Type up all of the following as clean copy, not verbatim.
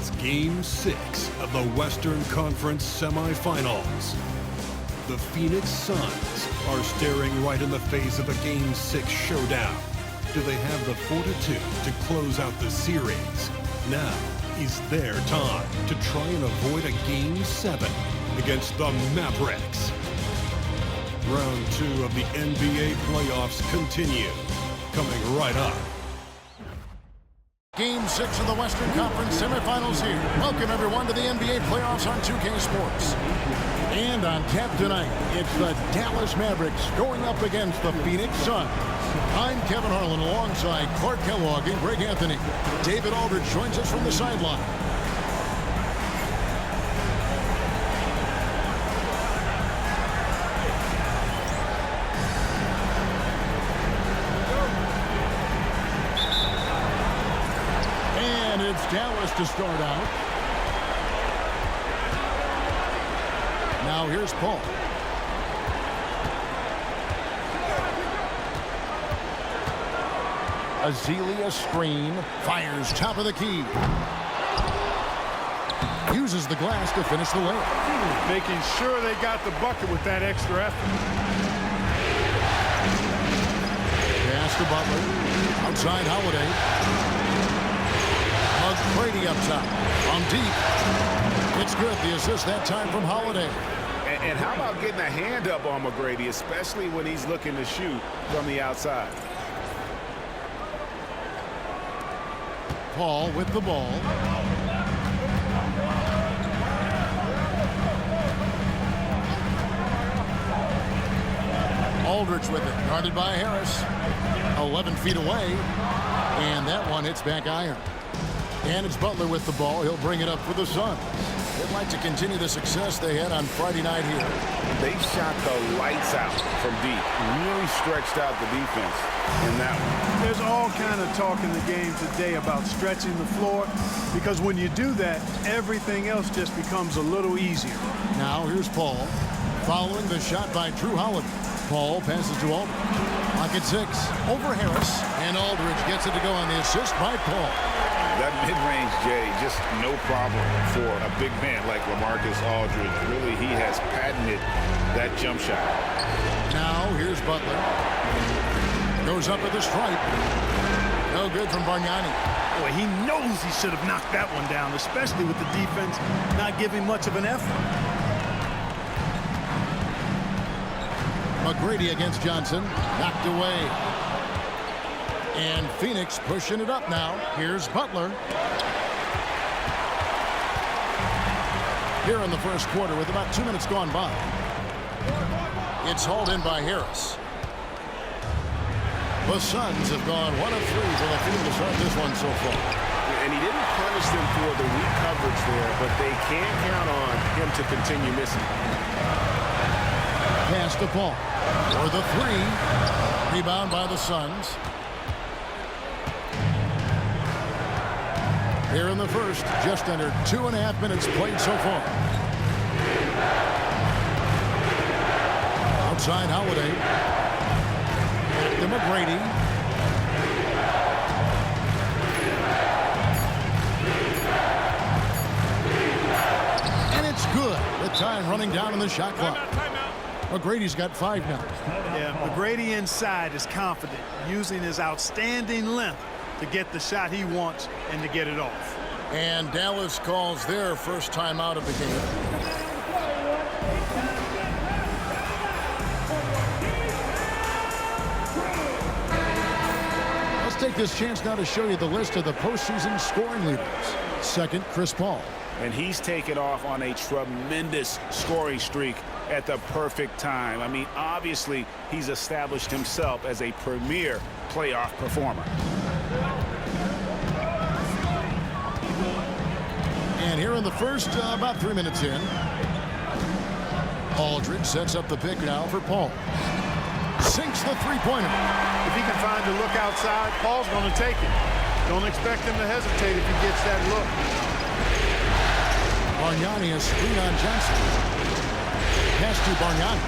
It's Game 6 of the Western Conference semifinals. The Phoenix Suns are staring right in the face of a Game 6 showdown. Do they have the fortitude to close out the series? Now is their time to try and avoid a Game 7 against the Mavericks. Round 2 of the NBA playoffs continue. Coming right up. Game 6 of the Western Conference semifinals here. Welcome everyone to the NBA playoffs on 2K Sports. And on tap tonight, it's the Dallas Mavericks going up against the Phoenix Suns. I'm Kevin Harlan alongside Clark Kellogg and Greg Anthony. David Aldridge joins us from the sideline. And it's Dallas to start out. Now here's Paul. Azealia screen, fires top of the key. Uses the glass to finish the layup. Making sure they got the bucket with that extra effort. Pass to Butler. Outside Holiday. McGrady up top. On deep. It's good. The assist that time from Holiday. And how about getting a hand up on McGrady, especially when he's looking to shoot from the outside? Paul with the ball. Aldridge with it. Guarded by Harris. 11 feet away. And that one hits back iron. And it's Butler with the ball. He'll bring it up for the Suns. They'd like to continue the success they had on Friday night here. They shot the lights out from deep. Really stretched out the defense in that one. There's all kind of talk in the game today about stretching the floor, because when you do that, everything else just becomes a little easier. Now here's Paul. Following the shot by Drew Holiday. Paul passes to Aldridge. Pocket 6 over Harris. And Aldridge gets it to go on the assist by Paul. That mid-range, Jay, just no problem for a big man like LaMarcus Aldridge. Really, he has patented that jump shot. Now, here's Butler. Goes up at the stripe. No good from Bargnani. Boy, he knows he should have knocked that one down, especially with the defense not giving much of an effort. McGrady against Johnson. Knocked away. And Phoenix pushing it up now. Here's Butler. Here in the first quarter with about 2 minutes gone by. It's hauled in by Harris. The Suns have gone 1 of 3 from the field to start this one so far. And he didn't punish them for the weak coverage there, but they can't count on him to continue missing. Pass to Paul. For the 3. Rebound by the Suns. Here in the first, just under 2.5 minutes played so far. Outside Holiday. Back to McGrady. And it's good. The time running down in the shot clock. McGrady's got 5 now. Yeah, McGrady inside is confident, using his outstanding length to get the shot he wants and to get it off. And Dallas calls their first time out of the game. Let's take this chance now to show you the list of the postseason scoring leaders. Second, Chris Paul. And he's taken off on a tremendous scoring streak at the perfect time. I mean, obviously, he's established himself as a premier playoff performer. And here in the first, about 3 minutes in, Aldridge sets up the pick now for Paul. Sinks the three-pointer. If he can find a look outside, Paul's going to take it. Don't expect him to hesitate if he gets that look. Bargnani a screen on Johnson. Pass to Bargnani.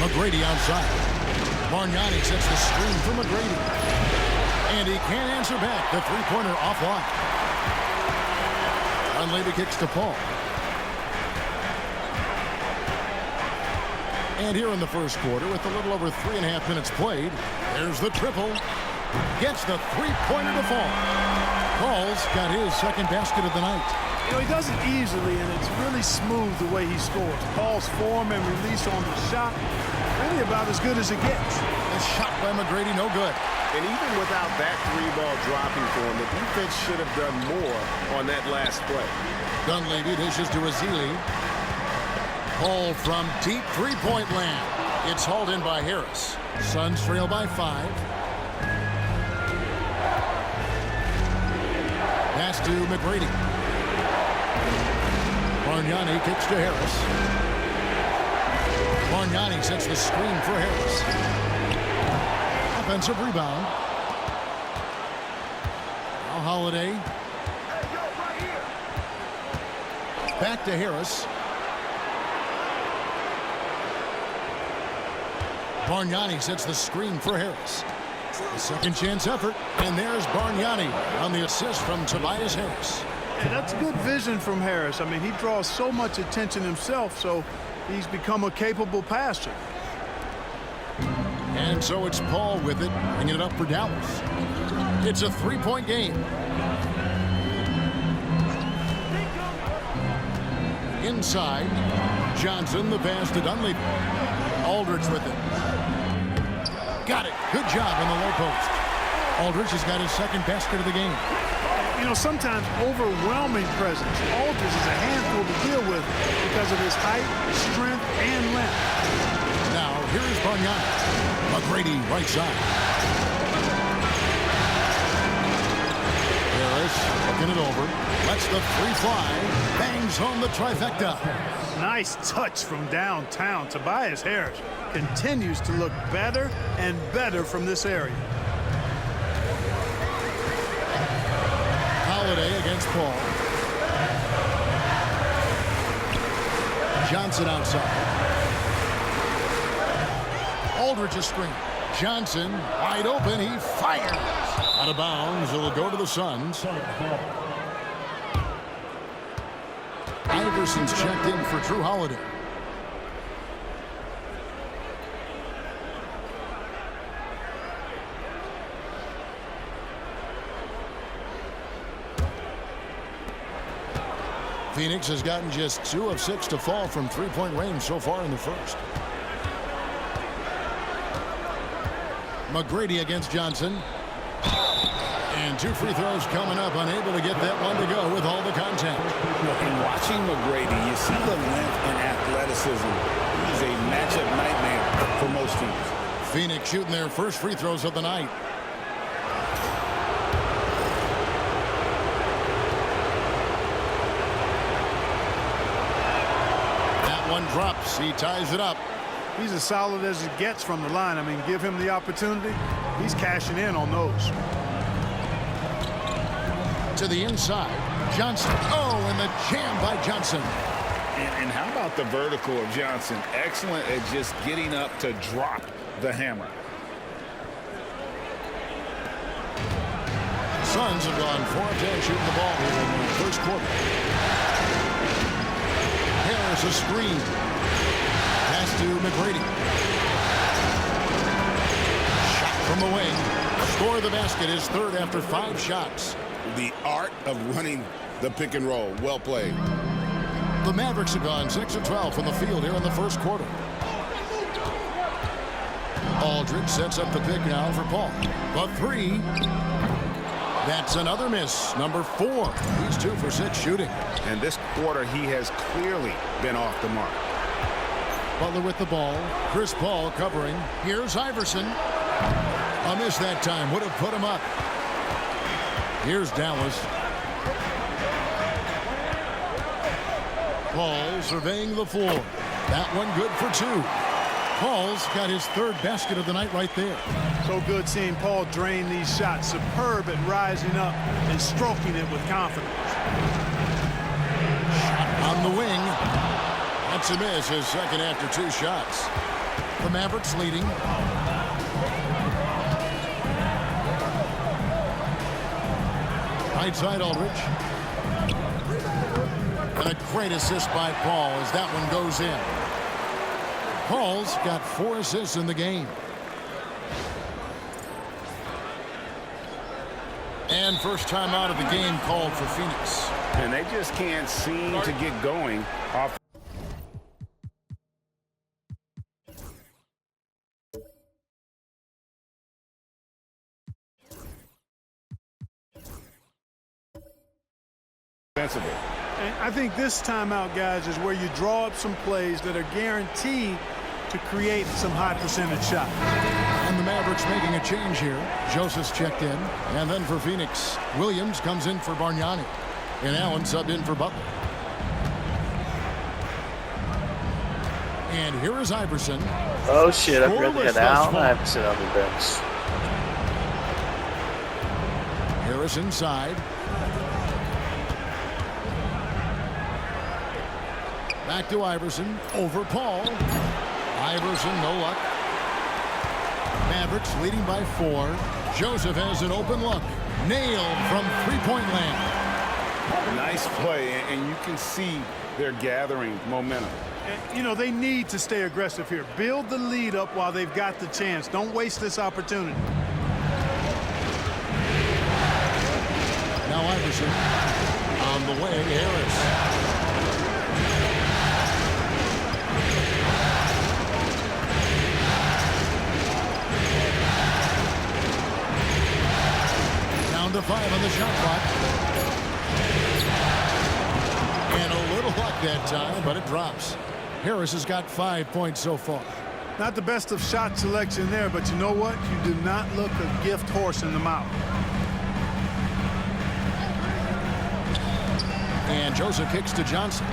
McGrady outside. Bargnani sets the screen for McGrady. And he can't answer back. The three-pointer offline. Dunleavy kicks to Paul. And here in the first quarter, with a little over 3.5 minutes played, there's the triple. Gets the three-pointer to fall. Paul's got his second basket of the night. You know, he does it easily, and it's really smooth the way he scores. Paul's form and release on the shot, really about as good as it gets. The shot by McGrady, no good. And even without that three-ball dropping for him, the defense should have done more on that last play. Dunleavy dishes to Azili. Paul from deep three-point land. It's hauled in by Harris. Suns trail by 5. Pass to McGrady. Bargnani kicks to Harris. Bargnani sets the screen for Harris. Offensive rebound. Now Holiday. Back to Harris. Bargnani sets the screen for Harris. A second chance effort, and there's Bargnani on the assist from Tobias Harris. And that's good vision from Harris. I mean, he draws so much attention himself, so he's become a capable passer. And so it's Paul with it, bringing it up for Dallas. It's a three-point game. Inside, Johnson, the pass to Dunleavy. Aldridge with it. Got it. Good job in the low post. Aldridge has got his second basket of the game. You know, sometimes overwhelming presence. Aldridge is a handful to deal with because of his height, strength, and length. Now, here is Bargnani. McGrady, right side. Harris looking it over. Lets the three fly. Bangs home the trifecta. Nice touch from downtown. Tobias Harris continues to look better and better from this area. Holiday against Paul. Johnson outside. Aldridge a screen. Johnson wide open. He fires. Out of bounds. It'll go to the Suns. Iverson's checked in for Drew Holiday. Phoenix has gotten just 2 of 6 to fall from three-point range so far in the first. McGrady against Johnson. And 2 free throws coming up, unable to get that one to go with all the contact. In watching McGrady, you see the length and athleticism. He's a matchup nightmare for most teams. Phoenix shooting their first free throws of the night. That one drops. He ties it up. He's as solid as it gets from the line. I mean, give him the opportunity. He's cashing in on those. To the inside. Johnson. Oh, and the jam by Johnson. And how about the vertical of Johnson? Excellent at just getting up to drop the hammer. Suns have gone 4 of 10 shooting the ball here in the first quarter. Harris a screen. Pass to McGrady. Shot from the wing. Score the basket, his third after 5 shots. The art of running the pick and roll. Well played. The Mavericks have gone 6 of 12 from the field here in the first quarter. Aldridge sets up the pick now for Paul. The 3. That's another miss. Number 4. He's 2 for 6 shooting. And this quarter, he has clearly been off the mark. Butler with the ball. Chris Paul covering. Here's Iverson. A miss that time. Would have put him up. Here's Dallas. Paul surveying the floor. That one good for 2. Paul's got his third basket of the night right there. So good seeing Paul drain these shots. Superb at rising up and stroking it with confidence. Shot on the wing. That's a miss, his second after 2 shots. The Mavericks leading. Right side Aldridge. And a great assist by Paul as that one goes in. Paul's got 4 assists in the game. And first time out of the game called for Phoenix. And they just can't seem to get going off. Defensively. And I think this timeout, guys, is where you draw up some plays that are guaranteed to create some high percentage shots. And the Mavericks making a change here. Joseph's checked in. And then for Phoenix, Williams comes in for Bargnani. And Allen subbed in for Butler. And here is Iverson. Oh shit, I've read Scoreless that out. thus I haven't sit on the bench. Harris inside. Back to Iverson. Over Paul. Iverson, no luck. Mavericks leading by 4. Joseph has an open look. Nailed from three-point land. Nice play, and you can see they're gathering momentum. And, you know, they need to stay aggressive here. Build the lead up while they've got the chance. Don't waste this opportunity. Now Iverson on the way. Harris. To 5 on the shot clock. And a little luck that time, but it drops. Harris has got 5 points so far. Not the best of shot selection there, but you know what? You do not look a gift horse in the mouth. And Joseph kicks to Johnson.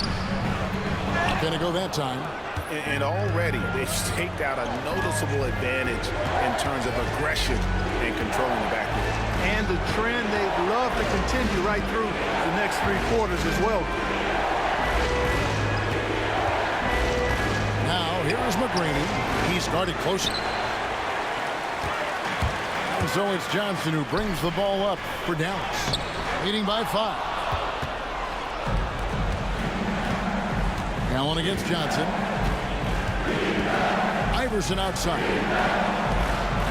Not going to go that time. And already they've staked out a noticeable advantage in terms of aggression and controlling the backcourt. And the trend they'd love to continue right through the next 3 quarters as well. Now here is McGrady. He's guarded closer. And so it's Johnson who brings the ball up for Dallas. Leading by 5. Allen against Johnson. Iverson outside.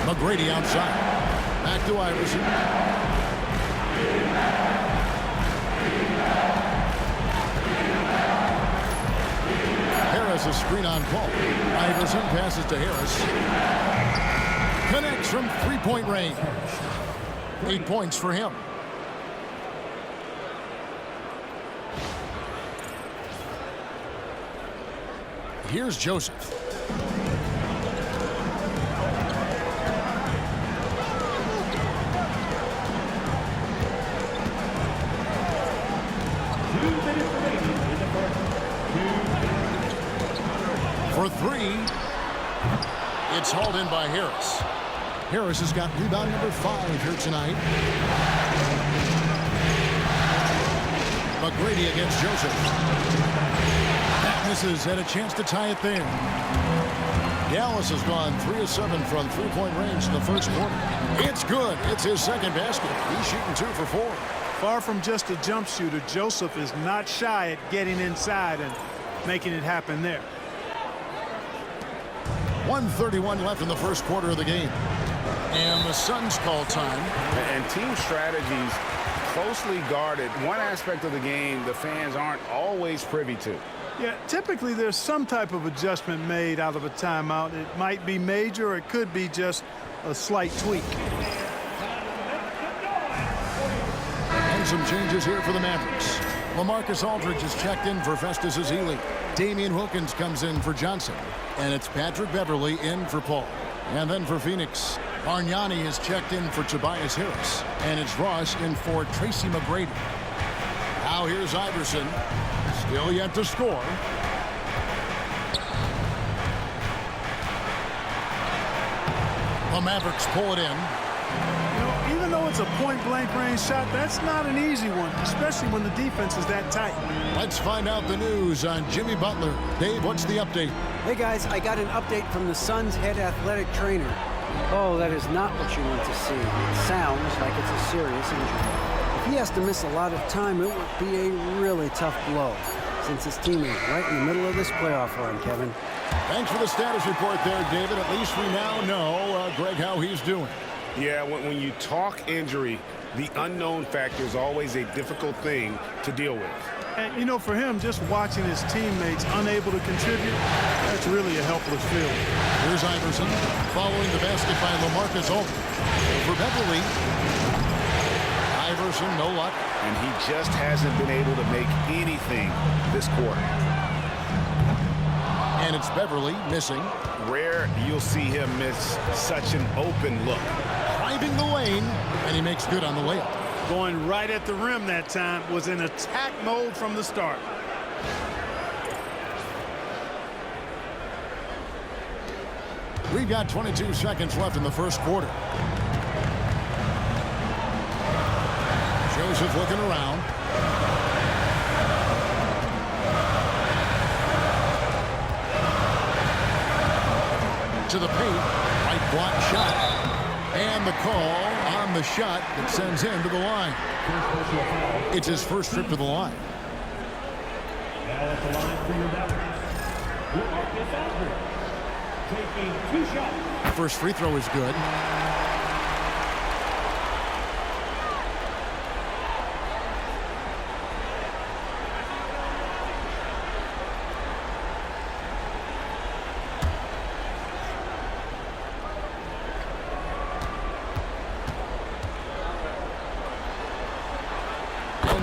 McGrady outside. Back to Iverson. Harris a screen on Paul. Iverson passes to Harris. Connects from three-point range. 8 points for him. Here's Joseph. For 3. It's hauled in by Harris. Harris has got rebound number 5 here tonight. McGrady against Joseph. That misses, had a chance to tie it there. Dallas has gone 3 of 7 from three-point range in the first quarter. It's good. It's his second basket. He's shooting 2 for 4. Far from just a jump shooter, Joseph is not shy at getting inside and making it happen there. 1:31 left in the first quarter of the game. And the Suns call time. And team strategies closely guarded. One aspect of the game the fans aren't always privy to. Yeah, typically there's some type of adjustment made out of a timeout. It might be major, or it could be just a slight tweak. And some changes here for the Mavericks. LaMarcus Aldridge is checked in for Festus Ezeli. Damian Wilkins comes in for Johnson. And it's Patrick Beverley in for Paul. And then for Phoenix, Bargnani is checked in for Tobias Harris. And it's Ross in for Tracy McGrady. Now here's Iverson. Still yet to score. The Mavericks pull it in. You know, even though it's a point-blank range shot, that's not an easy one, especially when the defense is that tight. Let's find out the news on Jimmy Butler. Dave, what's the update? Hey guys, I got an update from the Suns' head athletic trainer. Oh, that is not what you want to see. It sounds like it's a serious injury. If he has to miss a lot of time, it would be a really tough blow, since his team is right in the middle of this playoff run, Kevin. Thanks for the status report there, David. At least we now know, Greg, how he's doing. Yeah, when you talk injury, the unknown factor is always a difficult thing to deal with. And, you know, for him, just watching his teammates unable to contribute, that's really a helpless feeling. Here's Iverson following the basket by LaMarcus Aldridge. For Beverly, Iverson, no luck. And he just hasn't been able to make anything this quarter. And it's Beverly missing. Rare you'll see him miss such an open look. Driving the lane, and he makes good on the layup. Going right at the rim that time, was in attack mode from the start. We've got 22 seconds left in the first quarter. Joseph looking around. To the paint, right block shot. And the call on the shot that sends him to the line. It's his first trip to the line. Now at the line for your Mavericks, Marcus Aldridge, taking 2 shots. First free throw is good.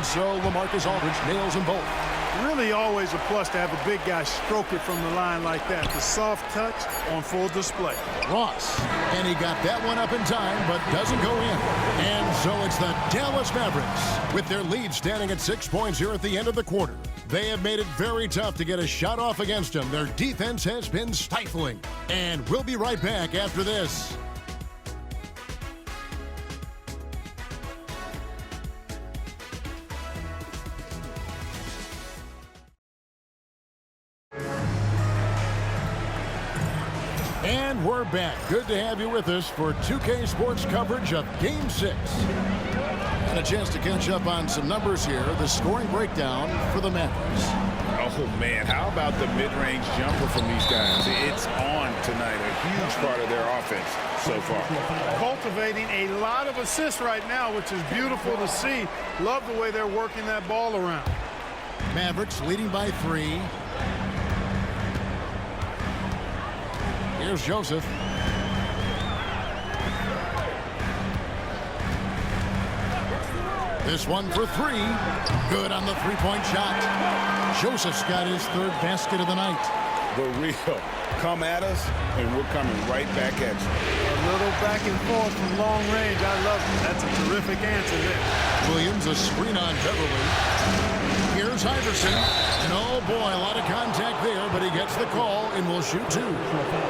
So LaMarcus Aldridge nails them both. Really always a plus to have a big guy stroke it from the line like that. The soft touch on full display. Ross, and he got that one up in time, but doesn't go in. And so it's the Dallas Mavericks with their lead standing at 6 points here at the end of the quarter. They have made it very tough to get a shot off against them. Their defense has been stifling. And we'll be right back after this. And we're back. Good to have you with us for 2K Sports coverage of Game 6. And a chance to catch up on some numbers here. The scoring breakdown for the Mavericks. Oh, man, how about the mid-range jumper from these guys? It's on tonight, a huge part of their offense so far. Cultivating a lot of assists right now, which is beautiful to see. Love the way they're working that ball around. Mavericks leading by 3. Here's Joseph. This one for 3. Good on the three-point shot. Joseph's got his 3rd basket of the night. The real. Come at us, and we're coming right back at you. A little back and forth from long range. I love it. That's a terrific answer there. Williams, a screen on Beverly. Here's Iverson. And oh boy, a lot of contact there, but he gets the call and will shoot 2.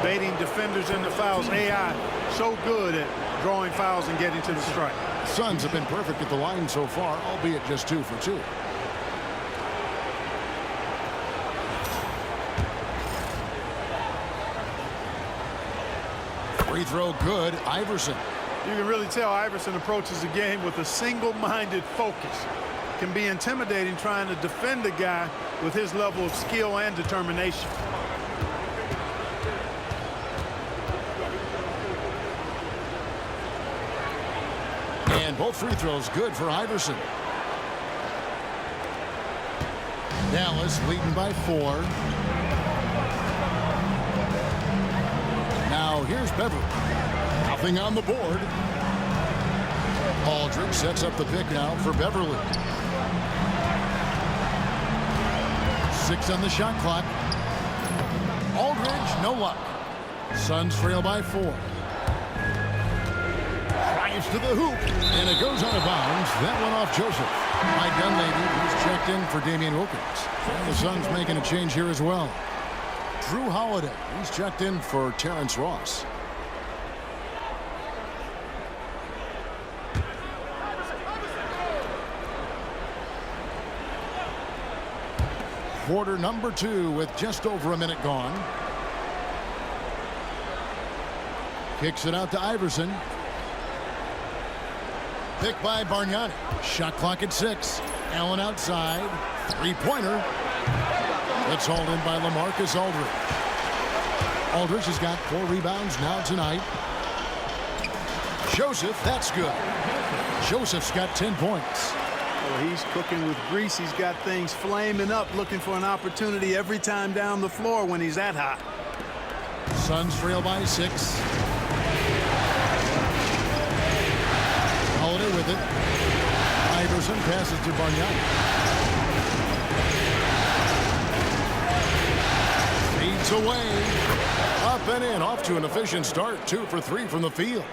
Baiting defenders into fouls. AI so good at drawing fouls and getting to the strike. Suns have been perfect at the line so far, albeit just 2 for 2. Free throw good. Iverson. You can really tell Iverson approaches the game with a single-minded focus. Can be intimidating trying to defend a guy with his level of skill and determination. And both free throws good for Iverson. Dallas leading by 4. Now here's Beverly. Nothing on the board. Aldridge sets up the pick now for Beverly. 6 on the shot clock. Aldridge, no luck. Suns trail by 4. Drives to the hoop, and it goes out of bounds. That one off Joseph. By Dunleavy, who's checked in for Damian Wilkins. And the Suns making a change here as well. Drew Holiday, he's checked in for Terrence Ross. Quarter number 2 with just over a minute gone. Kicks it out to Iverson. Picked by Bargnani. Shot clock at 6. Allen outside. Three-pointer. It's hauled in by LaMarcus Aldridge. Aldridge has got 4 rebounds now tonight. Joseph, that's good. Joseph's got 10 points. Well, he's cooking with grease. He's got things flaming up, looking for an opportunity every time down the floor when he's that hot. Suns trail by 6. Holiday with it. Iverson passes to Bargnani. Feeds away. Up and in. Off to an efficient start. 2 for 3 from the field.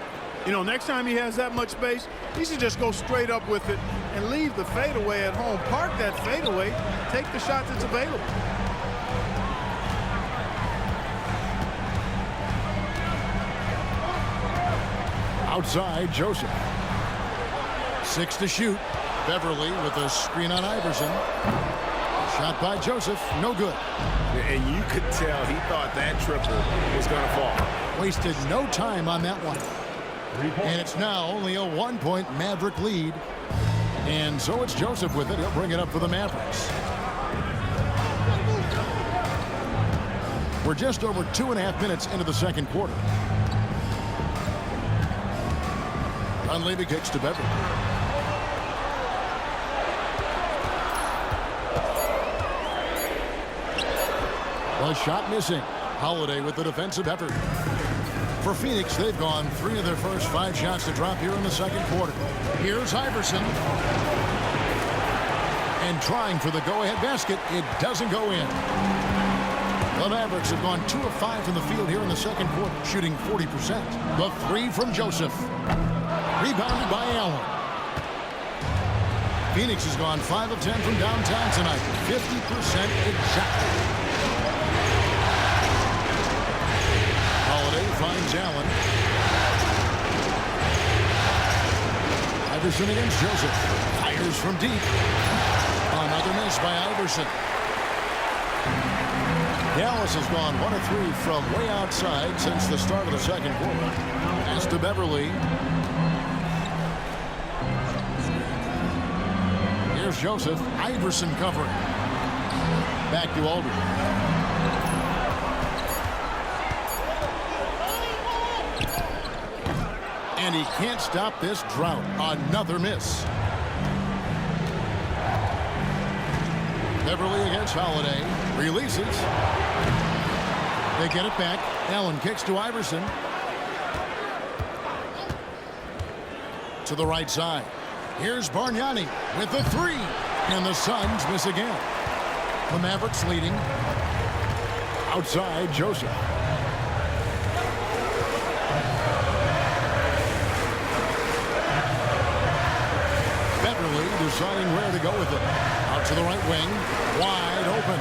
You know, next time he has that much space, he should just go straight up with it and leave the fadeaway at home. Park that fadeaway. Take the shot that's available. Outside, Joseph. 6 to shoot. Beverly with a screen on Iverson. Shot by Joseph. No good. And you could tell he thought that triple was going to fall. Wasted no time on that one. And it's now only a 1-point Maverick lead. And so it's Joseph with it. He'll bring it up for the Mavericks. We're just over 2.5 minutes into the second quarter. Dunleavy kicks to Beverly. The shot missing. Holiday with the defensive effort. For Phoenix, they've gone 3 of their first 5 shots to drop here in the second quarter. Here's Iverson. And trying for the go-ahead basket. It doesn't go in. The Mavericks have gone 2 of 5 from the field here in the second quarter, shooting 40%. The 3 from Joseph. Rebounded by Allen. Phoenix has gone 5 of 10 from downtown tonight. 50% exactly. Finds Allen. Iverson against Joseph. Fires from deep. Another miss by Iverson. Dallas has gone 1 of 3 from way outside since the start of the second quarter. Pass to Beverly. Here's Joseph. Iverson covering. Back to Aldridge. And he can't stop this drought. Another miss. Beverly against Holiday. Releases. They get it back. Allen kicks to Iverson. To the right side. Here's Bargnani with the 3. And the Suns miss again. The Mavericks leading. Outside, Joseph. Deciding where to go with it. Out to the right wing. Wide open.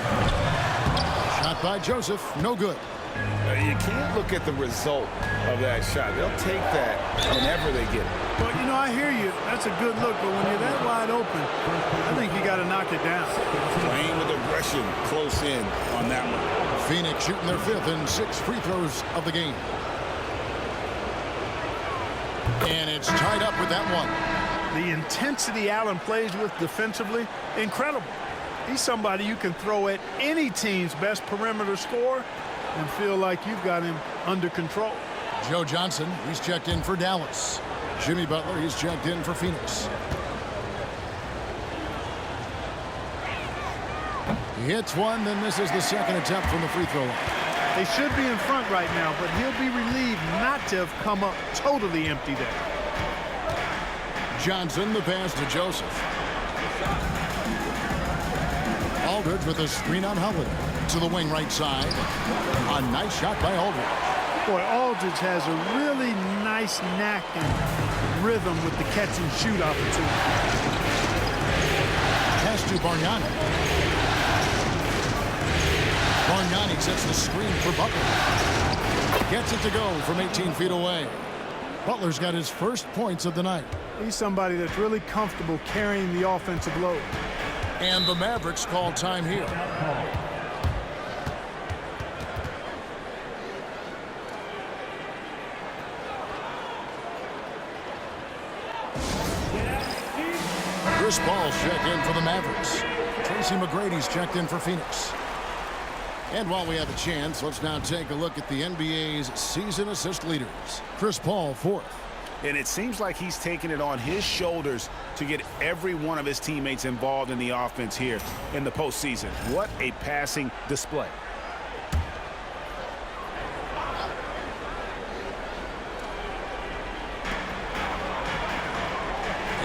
Shot by Joseph. No good. You can't look at the result of that shot. They'll take that whenever they get it. Well, you know, I hear you. That's a good look. But when you're that wide open, I think you got to knock it down. Playing with aggression close in on that one. Phoenix shooting their 5th and 6th free throws of the game. And it's tied up with that one. The intensity Allen plays with defensively, incredible. He's somebody you can throw at any team's best perimeter scorer and feel like you've got him under control. Joe Johnson, he's checked in for Dallas. Jimmy Butler, he's checked in for Phoenix. He hits one, then misses the second attempt from the free throw line. They should be in front right now, but he'll be relieved not to have come up totally empty there. Johnson, the pass to Joseph. Aldridge with a screen on Holiday. To the wing right side. A nice shot by Aldridge. Boy, Aldridge has a really nice knack and rhythm with the catch and shoot opportunity. Pass to Bargnani. Bargnani sets the screen for Butler. Gets it to go from 18 feet away. Butler's got his first points of the night. He's somebody that's really comfortable carrying the offensive load. And the Mavericks call time here. Chris Paul's checked in for the Mavericks. Tracy McGrady's checked in for Phoenix. And while we have a chance, let's now take a look at the NBA's season assist leaders. Chris Paul, 4th. And it seems like he's taking it on his shoulders to get every one of his teammates involved in the offense here in the postseason. What a passing display.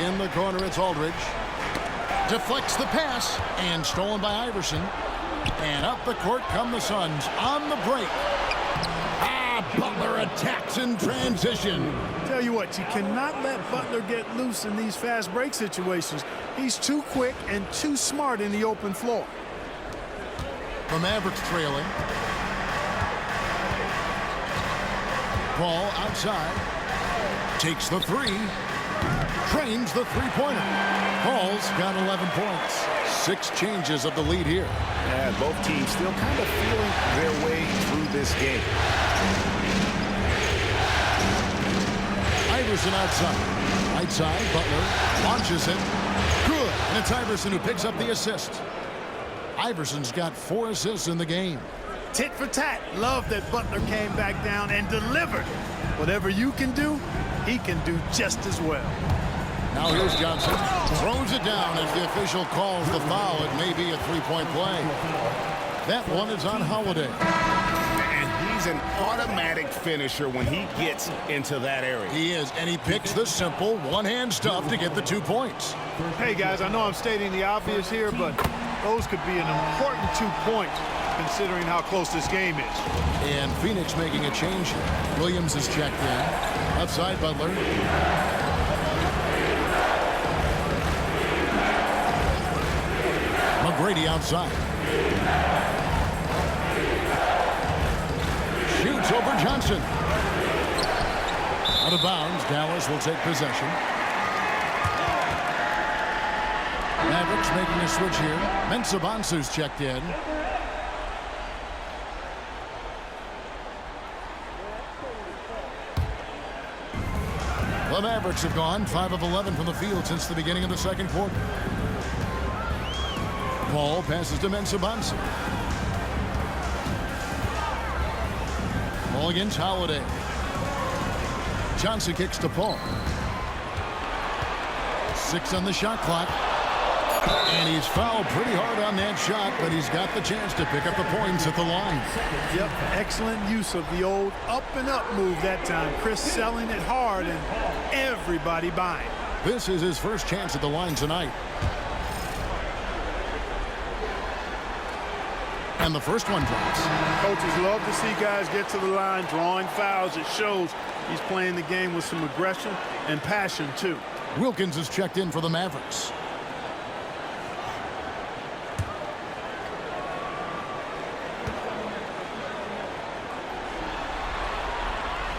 In the corner, it's Aldridge. Deflects the pass and stolen by Iverson. And up the court come the Suns on the break. Butler attacks in transition. Tell you what, you cannot let Butler get loose in these fast break situations. He's too quick and too smart in the open floor. The Mavericks trailing. Ball outside. Takes the three. Trains the three-pointer. Paul's got 11 points. 6 changes of the lead here. Yeah, both teams still kind of feeling their way through this game. Iverson outside. Right side, Butler launches it. Good. And it's Iverson who picks up the assist. Iverson's got 4 assists in the game. Tit for tat. Love that Butler came back down and delivered. Whatever you can do, he can do just as well. Now here's Johnson. Throws it down as the official calls the foul. It may be a three-point play. That one is on Holiday. And he's an automatic finisher when he gets into that area. He is, and he picks the simple one-hand stuff to get the 2 points. Hey, guys, I know I'm stating the obvious here, but those could be an important 2 points considering how close this game is. And Phoenix making a change here. Williams is checked in. Outside Butler. McGrady outside. Shoots over Johnson. Out of bounds. Dallas will take possession. Mavericks making a switch here. Mensah-Bonsu's checked in. The Mavericks have gone 5 of 11 from the field since the beginning of the second quarter. Paul passes to Mensah-Bonsu. Ball against Holiday. Johnson kicks to Paul. 6 on the shot clock. And he's fouled pretty hard on that shot, but he's got the chance to pick up the points at the line. Yep, excellent use of the old up-and-up move that time. Chris selling it hard and everybody buying. This is his first chance at the line tonight. And the first one drops. Coaches love to see guys get to the line, drawing fouls. It shows he's playing the game with some aggression and passion, too. Wilkins is checked in for the Mavericks.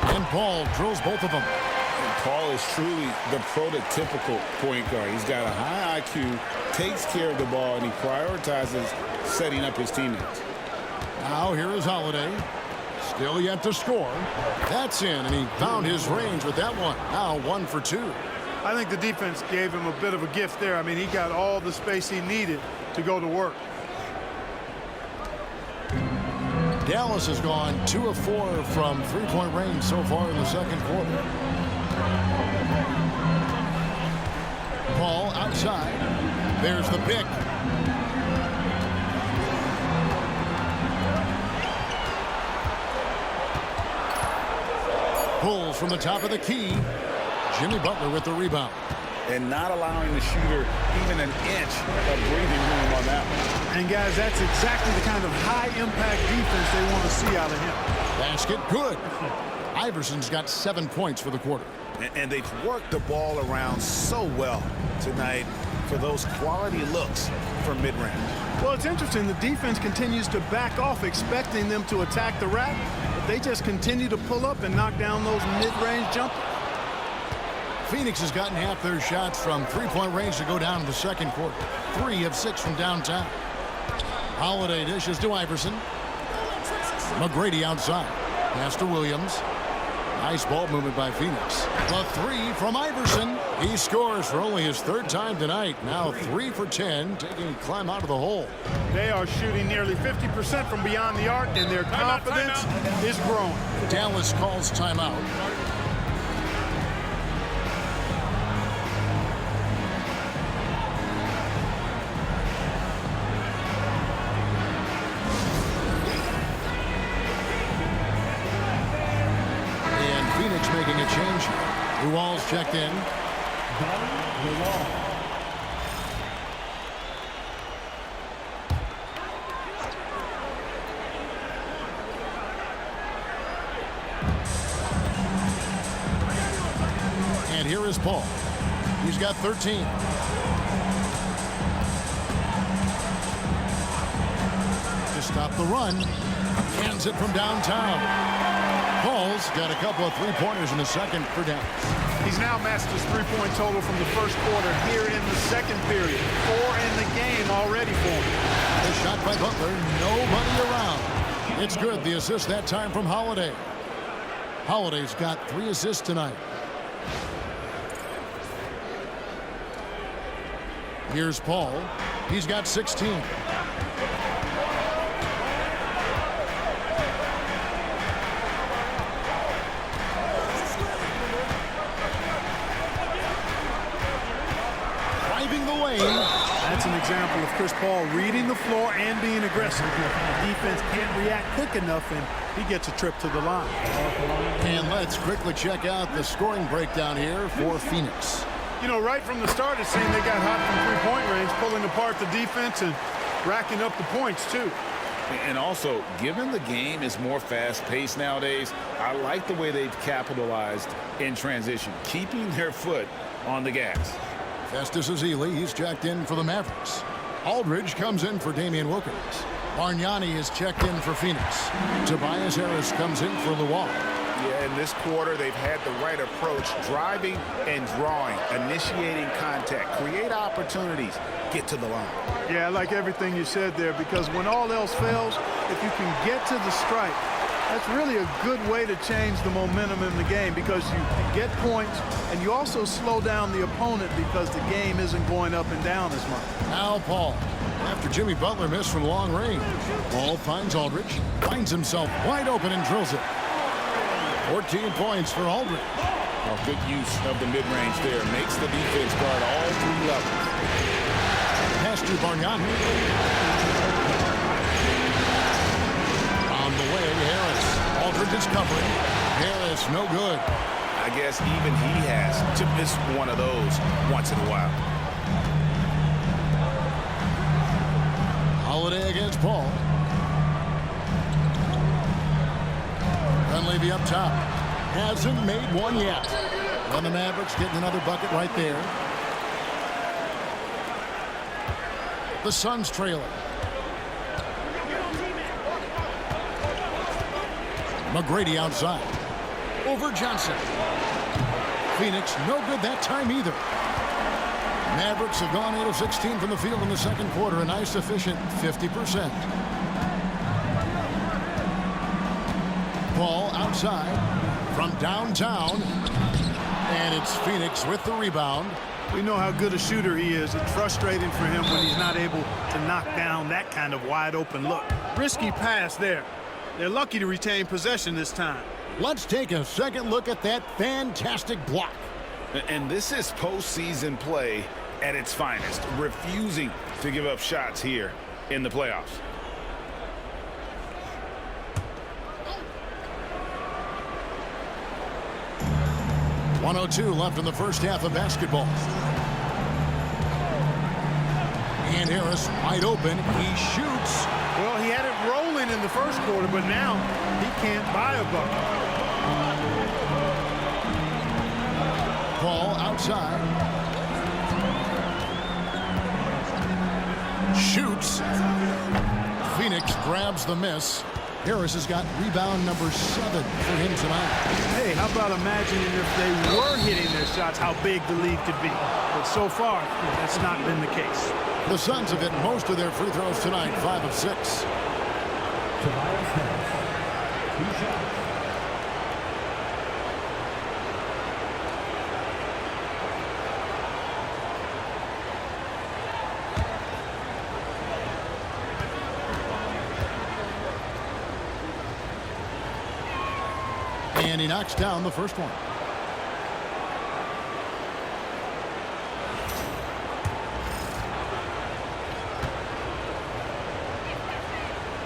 And Paul drills both of them. And Paul is truly the prototypical point guard. He's got a high IQ, takes care of the ball, and he prioritizes setting up his teammates. Now here is Holiday. Still yet to score. That's in, and he found his range with that one. Now 1 for 2. I think the defense gave him a bit of a gift there. I mean, he got all the space he needed to go to work. Dallas has gone 2 of 4 from three-point range so far in the second quarter. Paul outside. There's the pick. Pulls from the top of the key. Jimmy Butler with the rebound. And not allowing the shooter even an inch of breathing room on that one. And, guys, that's exactly the kind of high-impact defense they want to see out of him. Basket good. Iverson's got 7 points for the quarter. And they've worked the ball around so well tonight for those quality looks from mid-range. Well, it's interesting. The defense continues to back off, expecting them to attack the rack, but they just continue to pull up and knock down those mid-range jumpers. Phoenix has gotten half their shots from three-point range to go down in the second quarter. 3 of 6 from downtown. Holiday dishes to Iverson. McGrady outside. Pass to Williams. Nice ball movement by Phoenix. The three from Iverson. He scores for only his third time tonight. Now 3 for 10, taking a climb out of the hole. They are shooting nearly 50% from beyond the arc, and their confidence is growing. Dallas calls timeout. Making a change. Wall's checked in. And here is Paul. He's got 13. To stop the run. Hands it from downtown. Paul's got a couple of three-pointers in the second for Dallas. He's now matched his three-point total from the first quarter here in the second period. 4 in the game already for him. The shot by Butler, nobody around. It's good, the assist that time from Holiday. Holiday's got 3 assists tonight. Here's Paul. He's got 16. That's an example of Chris Paul reading the floor and being aggressive. The defense can't react quick enough, and he gets a trip to the line. And let's quickly check out the scoring breakdown here for Phoenix. You know, right from the start, it seemed they got hot from three-point range, pulling apart the defense and racking up the points, too. And also, given the game is more fast-paced nowadays, I like the way they've capitalized in transition, keeping their foot on the gas. Festus Ezeli, he's checked in for the Mavericks. Aldridge comes in for Damian Wilkins. Bargnani is checked in for Phoenix. Tobias Harris comes in for Luau. Yeah, in this quarter, they've had the right approach, driving and drawing, initiating contact, create opportunities, get to the line. Yeah, I like everything you said there, because when all else fails, if you can get to the strike, that's really a good way to change the momentum in the game, because you get points and you also slow down the opponent because the game isn't going up and down as much. Now Paul, after Jimmy Butler missed from long range. Paul finds Aldridge, finds himself wide open and drills it. 14 points for Aldridge. Oh, good use of the mid-range there. Makes the defense guard all 3 levels. Pass to Bargnani. On the way, Harris. Aldridge is covering. Harris, no good. I guess even he has to miss one of those once in a while. Holiday against Paul. Dunleavy up top. Hasn't made one yet. And the Mavericks getting another bucket right there. The Suns trailing. McGrady outside. Over Johnson. Phoenix no good that time either. Mavericks have gone 8 of 16 from the field in the second quarter. A nice efficient 50%. Paul outside from downtown. And it's Phoenix with the rebound. We know how good a shooter he is. It's frustrating for him when he's not able to knock down that kind of wide open look. Risky pass there. They're lucky to retain possession this time. Let's take a second look at that fantastic block. And this is postseason play at its finest, refusing to give up shots here in the playoffs. .102 left in the first half of basketball. And Harris wide open. He shoots. Well, he had it rolling in the first quarter, but now he can't buy a bucket. Paul outside. Shoots. Phoenix grabs the miss. Harris has got rebound number 7 for him tonight. Hey, how about imagining if they were hitting their shots, how big the lead could be. But so far, that's not been the case. The Suns have hit most of their free throws tonight, 5 of 6. And he knocks down the first one.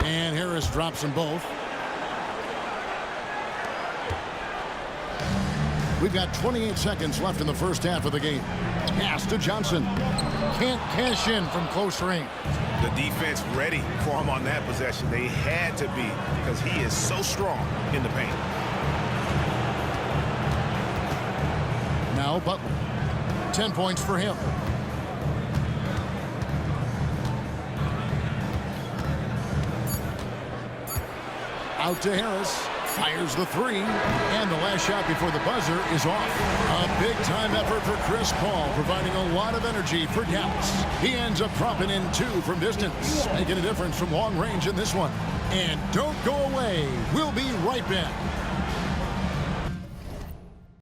And Harris drops them both. We've got 28 seconds left in the first half of the game. Pass to Johnson. Can't cash in from close range. The defense ready for him on that possession. They had to be because he is so strong in the paint. Now Butler. 10 points for him. Out to Harris. Fires the three. And the last shot before the buzzer is off. A big-time effort for Chris Paul, providing a lot of energy for Dallas. He ends up dropping in 2 from distance, making a difference from long range in this one. And don't go away. We'll be right back.